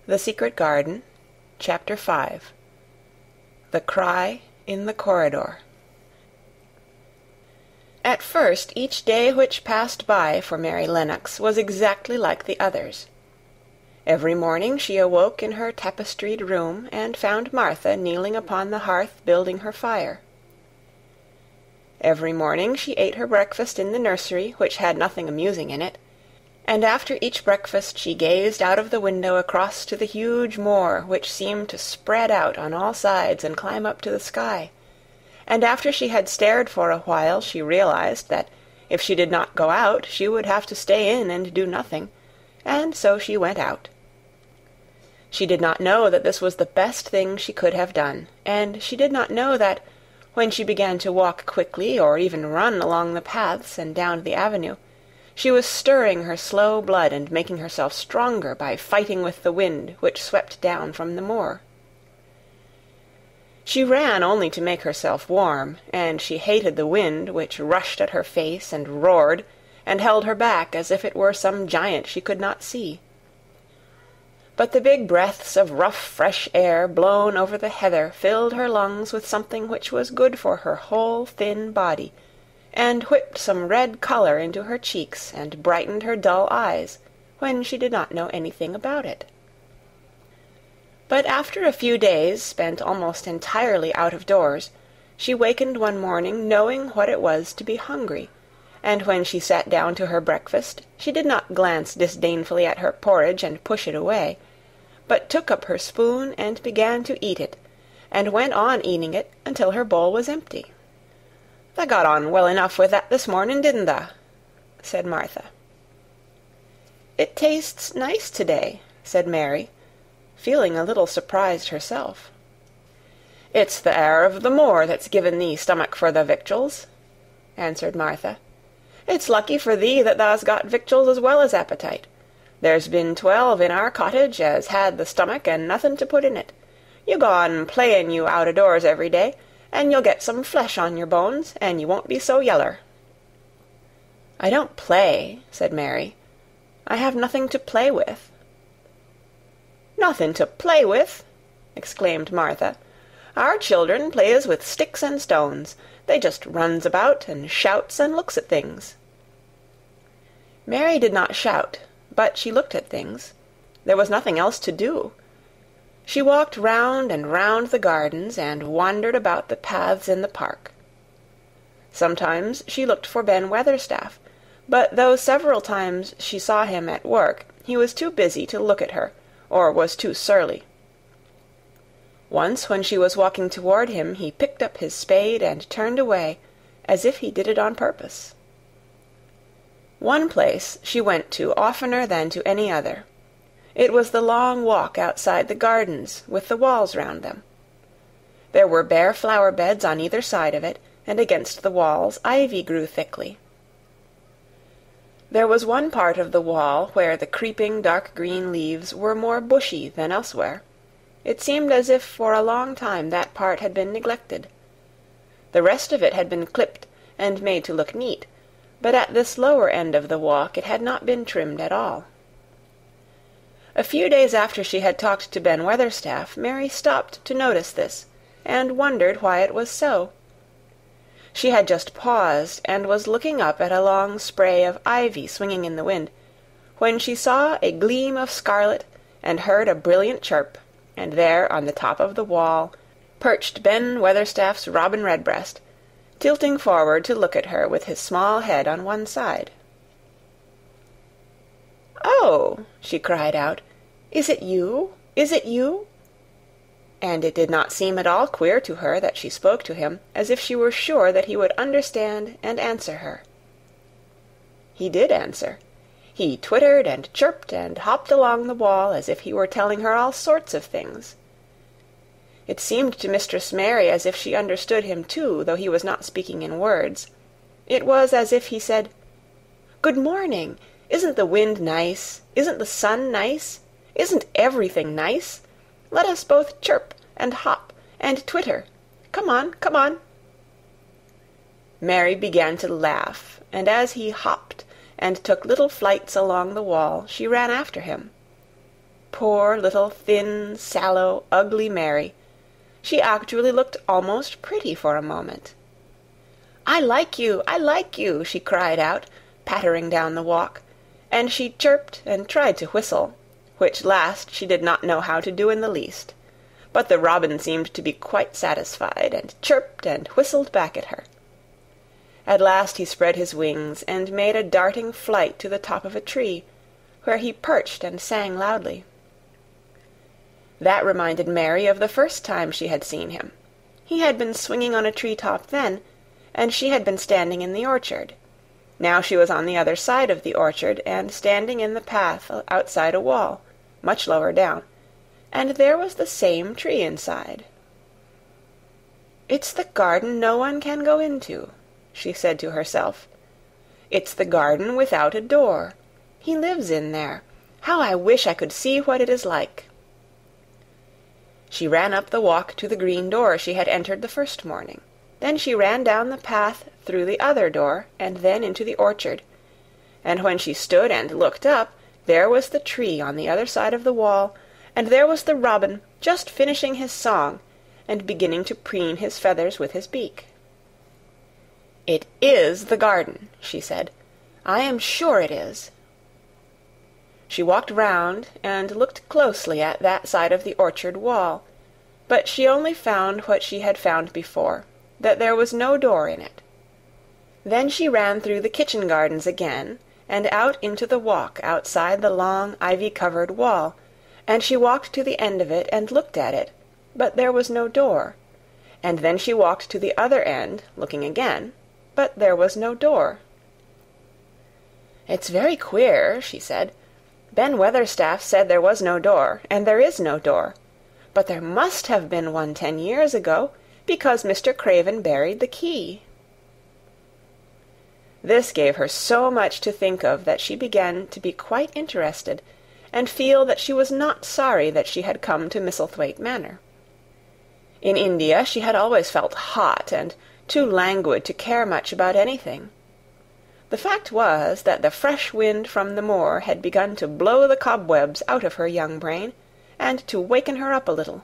The Secret Garden, Chapter 5. The Cry in the Corridor. At first, each day which passed by for Mary Lennox was exactly like the others. Every morning she awoke in her tapestried room and found Martha kneeling upon the hearth building her fire. Every morning she ate her breakfast in the nursery, which had nothing amusing in it, and after each breakfast she gazed out of the window across to the huge moor, which seemed to spread out on all sides and climb up to the sky, and after she had stared for a while she realized that if she did not go out she would have to stay in and do nothing, and so she went out. She did not know that this was the best thing she could have done, and she did not know that, when she began to walk quickly or even run along the paths and down the avenue, she was stirring her slow blood and making herself stronger by fighting with the wind which swept down from the moor. She ran only to make herself warm, and she hated the wind which rushed at her face and roared and held her back as if it were some giant she could not see. But the big breaths of rough fresh air blown over the heather filled her lungs with something which was good for her whole thin body, and whipped some red color into her cheeks and brightened her dull eyes, when she did not know anything about it. But after a few days spent almost entirely out of doors, she wakened one morning knowing what it was to be hungry, and when she sat down to her breakfast she did not glance disdainfully at her porridge and push it away, but took up her spoon and began to eat it, and went on eating it until her bowl was empty. "Tha got on well enough with that this morning, didn't tha?" said Martha. "It tastes nice to-day," said Mary, feeling a little surprised herself. "It's the air of the moor that's given thee stomach for the victuals," answered Martha. "It's lucky for thee that thou's got victuals as well as appetite. There's been 12 in our cottage as had the stomach and nothing to put in it. You go on playin' you out-o-doors every day, and you'll get some flesh on your bones, and you won't be so yeller." "I don't play," said Mary. "I have nothing to play with." "Nothing to play with!" exclaimed Martha. "Our children plays with sticks and stones. They just runs about and shouts and looks at things." Mary did not shout, but she looked at things. There was nothing else to do. She walked round and round the gardens and wandered about the paths in the park. Sometimes she looked for Ben Weatherstaff, but though several times she saw him at work, he was too busy to look at her, or was too surly. Once when she was walking toward him, he picked up his spade and turned away, as if he did it on purpose. One place she went to oftener than to any other. It was the long walk outside the gardens, with the walls round them. There were bare flower beds on either side of it, and against the walls ivy grew thickly. There was one part of the wall where the creeping dark green leaves were more bushy than elsewhere. It seemed as if for a long time that part had been neglected. The rest of it had been clipped and made to look neat, but at this lower end of the walk it had not been trimmed at all. A few days after she had talked to Ben Weatherstaff, Mary stopped to notice this, and wondered why it was so. She had just paused, and was looking up at a long spray of ivy swinging in the wind, when she saw a gleam of scarlet and heard a brilliant chirp, and there on the top of the wall perched Ben Weatherstaff's robin redbreast, tilting forward to look at her with his small head on one side. "Oh!" she cried out. "Is it you? Is it you?" And it did not seem at all queer to her that she spoke to him, as if she were sure that he would understand and answer her. He did answer. He twittered and chirped and hopped along the wall as if he were telling her all sorts of things. It seemed to Mistress Mary as if she understood him too, though he was not speaking in words. It was as if he said, "Good morning! Isn't the wind nice? Isn't the sun nice? Isn't everything nice? Let us both chirp and hop and twitter. Come on, come on." Mary began to laugh, and as he hopped and took little flights along the wall, she ran after him. Poor little thin, sallow, ugly Mary. She actually looked almost pretty for a moment. "I like you, I like you," she cried out, pattering down the walk, and she chirped and tried to whistle, which last she did not know how to do in the least. But the robin seemed to be quite satisfied, and chirped and whistled back at her. At last he spread his wings and made a darting flight to the top of a tree, where he perched and sang loudly. That reminded Mary of the first time she had seen him. He had been swinging on a tree-top then, and she had been standing in the orchard. Now she was on the other side of the orchard, and standing in the path outside a wall, much lower down, and there was the same tree inside. "It's the garden no one can go into," she said to herself. "It's the garden without a door. He lives in there. How I wish I could see what it is like." She ran up the walk to the green door she had entered the first morning. Then she ran down the path through the other door, and then into the orchard. And when she stood and looked up, there was the tree on the other side of the wall, and there was the robin just finishing his song, and beginning to preen his feathers with his beak. "It is the garden," she said. "I am sure it is." She walked round and looked closely at that side of the orchard wall, but she only found what she had found before, that there was no door in it. Then she ran through the kitchen gardens again, and out into the walk outside the long ivy-covered wall, and she walked to the end of it and looked at it, but there was no door. And then she walked to the other end, looking again, but there was no door. "It's very queer," she said. "Ben Weatherstaff said there was no door, and there is no door. But there must have been one 10 years ago, because Mr. Craven buried the key." This gave her so much to think of that she began to be quite interested, and feel that she was not sorry that she had come to Misselthwaite Manor. In India she had always felt hot and too languid to care much about anything. The fact was that the fresh wind from the moor had begun to blow the cobwebs out of her young brain, and to waken her up a little.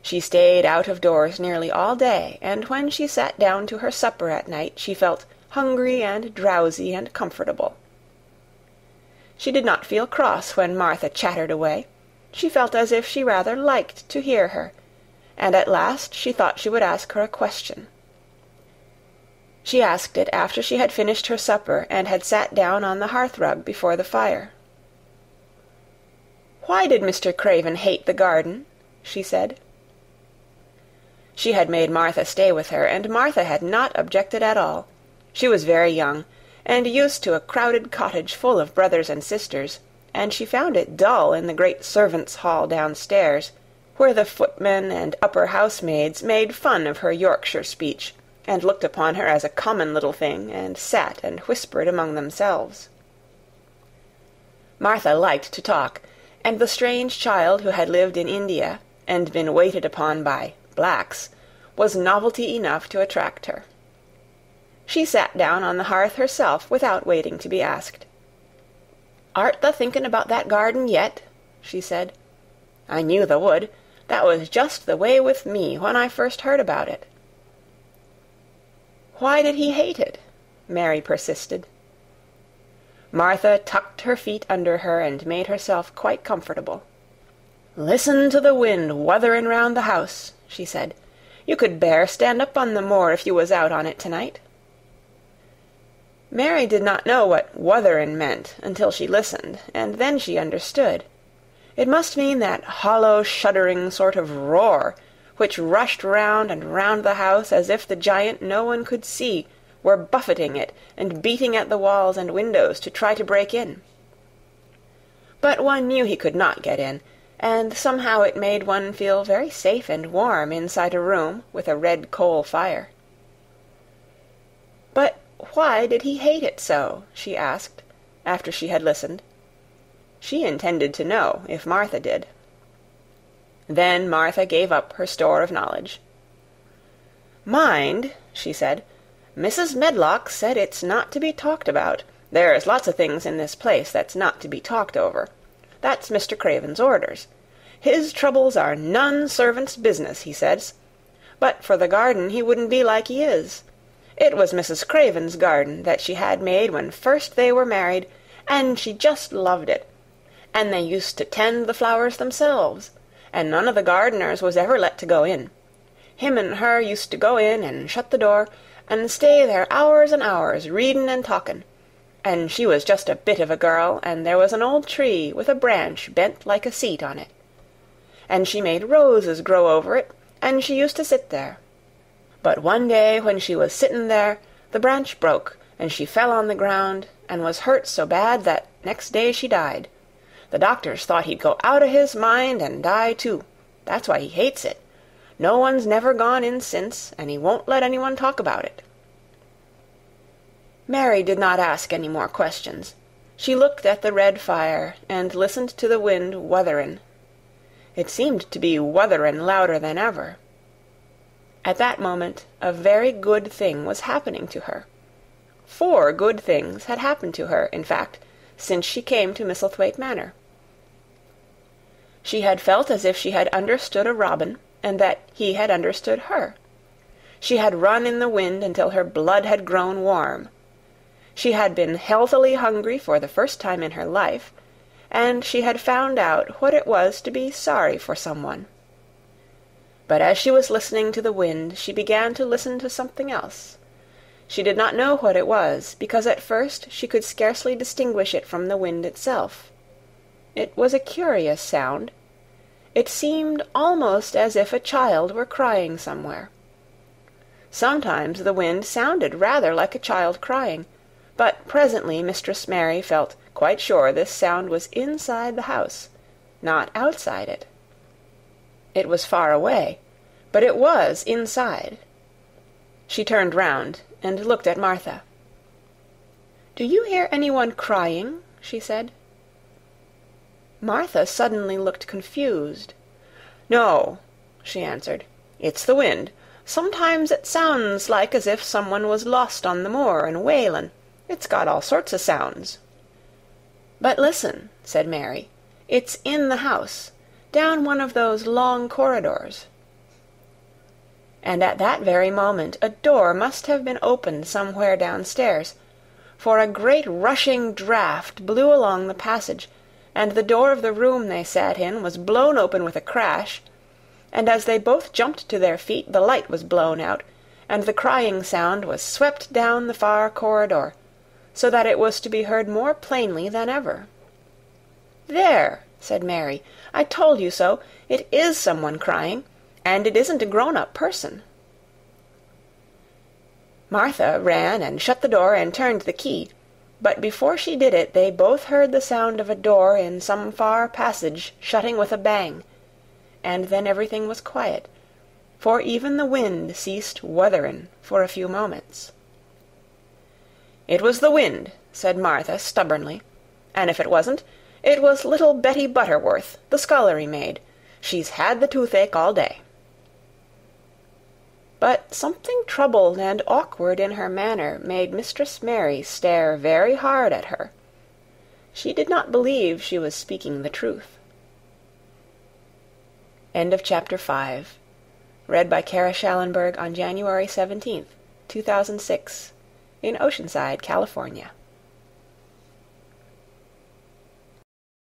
She stayed out of doors nearly all day, and when she sat down to her supper at night she felt hungry and drowsy and comfortable. She did not feel cross when Martha chattered away. She felt as if she rather liked to hear her, and at last she thought she would ask her a question. She asked it after she had finished her supper and had sat down on the hearth-rug before the fire. "Why did Mr. Craven hate the garden?" she said. She had made Martha stay with her, and Martha had not objected at all. She was very young, and used to a crowded cottage full of brothers and sisters, and she found it dull in the great servants' hall downstairs, where the footmen and upper housemaids made fun of her Yorkshire speech, and looked upon her as a common little thing, and sat and whispered among themselves. Martha liked to talk, and the strange child who had lived in India, and been waited upon by blacks, was novelty enough to attract her. She sat down on the hearth herself without waiting to be asked. "Art tha thinking about that garden yet?" she said. "I knew tha would. That was just the way with me when I first heard about it." "Why did he hate it?" Mary persisted. Martha tucked her feet under her and made herself quite comfortable. "Listen to the wind wuthering round the house," she said. "You could bear stand up on the moor if you was out on it tonight." Mary did not know what wutherin' meant until she listened, and then she understood. It must mean that hollow, shuddering sort of roar which rushed round and round the house as if the giant no one could see were buffeting it and beating at the walls and windows to try to break in. But one knew he could not get in, and somehow it made one feel very safe and warm inside a room with a red coal fire. "But why did he hate it so?" she asked, after she had listened. She intended to know, if Martha did. Then Martha gave up her store of knowledge. "Mind," she said, "Mrs. Medlock said it's not to be talked about. There's lots of things in this place that's not to be talked over. That's Mr. Craven's orders. His troubles are none servant's business, he says. But for the garden he wouldn't be like he is. It was Mrs. Craven's garden that she had made when first they were married, and she just loved it. And they used to tend the flowers themselves, and none of the gardeners was ever let to go in. Him and her used to go in and shut the door, and stay there hours and hours, readin' and talkin'. And she was just a bit of a girl, and there was an old tree with a branch bent like a seat on it. And she made roses grow over it, and she used to sit there. But one day when she was sittin' there, the branch broke, and she fell on the ground, and was hurt so bad that next day she died. The doctors thought he'd go out o' his mind and die too. That's why he hates it. No one's never gone in since, and he won't let anyone talk about it." Mary did not ask any more questions. She looked at the red fire, and listened to the wind wutherin'. It seemed to be wutherin' louder than ever. At that moment a very good thing was happening to her. 4 good things had happened to her, in fact, since she came to Misselthwaite Manor. She had felt as if she had understood a robin, and that he had understood her. She had run in the wind until her blood had grown warm. She had been healthily hungry for the first time in her life, and she had found out what it was to be sorry for someone. But as she was listening to the wind, she began to listen to something else. She did not know what it was, because at first she could scarcely distinguish it from the wind itself. It was a curious sound. It seemed almost as if a child were crying somewhere. Sometimes the wind sounded rather like a child crying, but presently Mistress Mary felt quite sure this sound was inside the house, not outside it. It was far away, but it was inside. She turned round and looked at Martha. "Do you hear anyone crying?" she said. Martha suddenly looked confused. "No," she answered. "It's the wind. Sometimes it sounds like as if someone was lost on the moor and wailin'. It's got all sorts of sounds." "But listen," said Mary. "It's in the house, down one of those long corridors." And at that very moment a door must have been opened somewhere downstairs, for a great rushing draught blew along the passage, and the door of the room they sat in was blown open with a crash, and as they both jumped to their feet the light was blown out, and the crying sound was swept down the far corridor, so that it was to be heard more plainly than ever. "There," said Mary, "I told you so. It is someone crying, and it isn't a grown-up person." Martha ran and shut the door and turned the key, but before she did it they both heard the sound of a door in some far passage shutting with a bang, and then everything was quiet, for even the wind ceased wutherin' for a few moments. "It was the wind," said Martha stubbornly, "and if it wasn't, it was little Betty Butterworth, the scullery maid. She's had the toothache all day." But something troubled and awkward in her manner made Mistress Mary stare very hard at her. She did not believe she was speaking the truth. End of Chapter 5. Read by Kara Shallenberg on January 17th, 2006, in Oceanside, California.